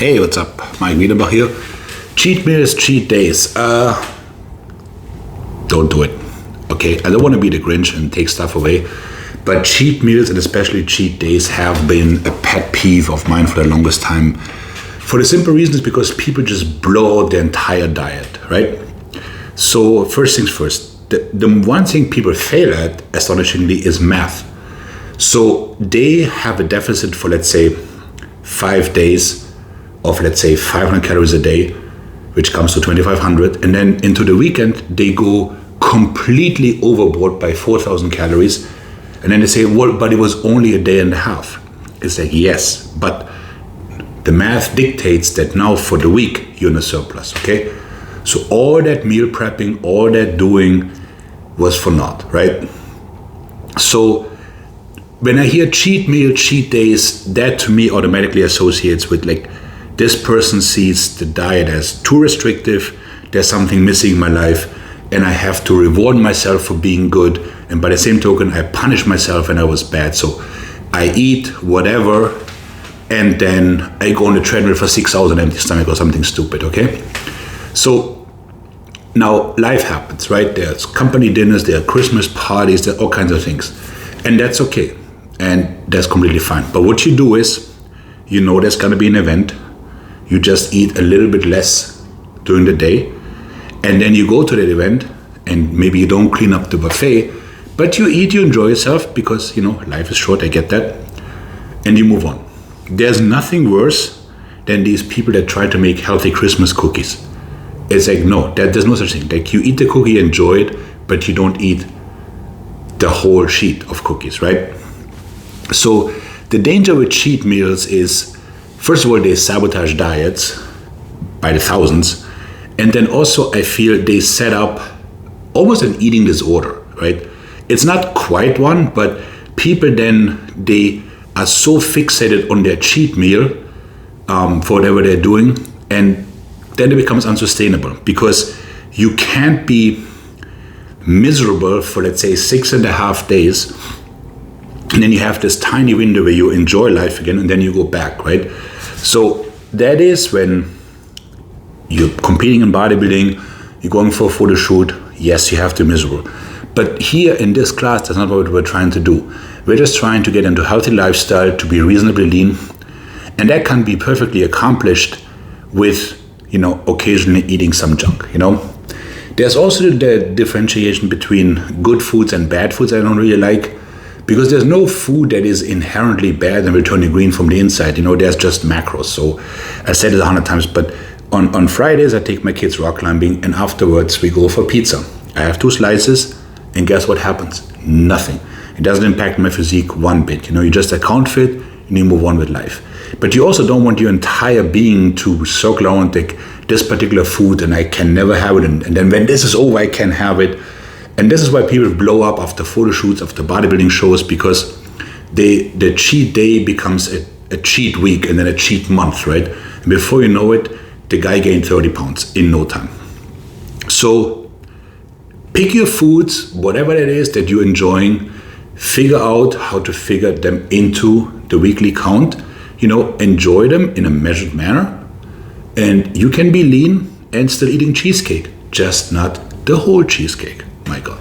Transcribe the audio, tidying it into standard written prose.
Hey, what's up? Maik, Wiedenbach here. Cheat meals, cheat days. Don't do it. Okay, I don't want to be the Grinch and take stuff away, but cheat meals and especially cheat days have been a pet peeve of mine for the longest time. For the simple reason is because people just blow out their entire diet, right? So first things first, the one thing people fail at, astonishingly, is math. So they have a deficit for, let's say, 5 days of, let's say, 500 calories a day, which comes to 2,500. And then into the weekend, they go completely overboard by 4,000 calories. And then they say, well, but it was only a day and a half. It's like, yes, but the math dictates that now for the week, you're in a surplus, okay? So all that meal prepping, all that doing was for naught, right? So when I hear cheat meal, cheat days, that to me automatically associates with like, this person sees the diet as too restrictive, there's something missing in my life, and I have to reward myself for being good, and by the same token, I punish myself when I was bad. So I eat whatever, and then I go on the treadmill for 6 hours on empty stomach or something stupid, okay? So now life happens, right? There's company dinners, there are Christmas parties, there are all kinds of things, and that's okay. And that's completely fine. But what you do is, you know there's gonna be an event, you just eat a little bit less during the day, and then you go to that event, and maybe you don't clean up the buffet, but you eat, you enjoy yourself, because, you know, life is short, I get that, and you move on. There's nothing worse than these people that try to make healthy Christmas cookies. It's like, no, there's no such thing. Like, you eat the cookie, enjoy it, but you don't eat the whole sheet of cookies, right? So the danger with cheat meals is, first of all, they sabotage diets by the thousands. And then also I feel they set up almost an eating disorder, right? It's not quite one, but people then, they are so fixated on their cheat meal for whatever they're doing. And then it becomes unsustainable, because you can't be miserable for, let's say, 6.5 days. And then you have this tiny window where you enjoy life again, and then you go back, right? So that is when you're competing in bodybuilding, you're going for a photo shoot, yes, you have to be miserable. But here in this class, that's not what we're trying to do. We're just trying to get into a healthy lifestyle, to be reasonably lean. And that can be perfectly accomplished with, you know, occasionally eating some junk, you know? There's also the differentiation between good foods and bad foods I don't really like. Because there's no food that is inherently bad and will turn you green from the inside. You know, there's just macros. So I said it 100 times, but on Fridays, I take my kids rock climbing, and afterwards we go for pizza. I have 2 slices, and guess what happens? Nothing. It doesn't impact my physique one bit. You know, you just account for it, and you move on with life. But you also don't want your entire being to circle around like this particular food, and I can never have it. And then when this is over, I can have it. And this is why people blow up after photo shoots, after bodybuilding shows, because the cheat day becomes a cheat week and then a cheat month, right? And before you know it, the guy gained 30 pounds in no time. So pick your foods, whatever it is that you're enjoying, figure out how to figure them into the weekly count, you know, enjoy them in a measured manner, and you can be lean and still eating cheesecake, just not the whole cheesecake. My God.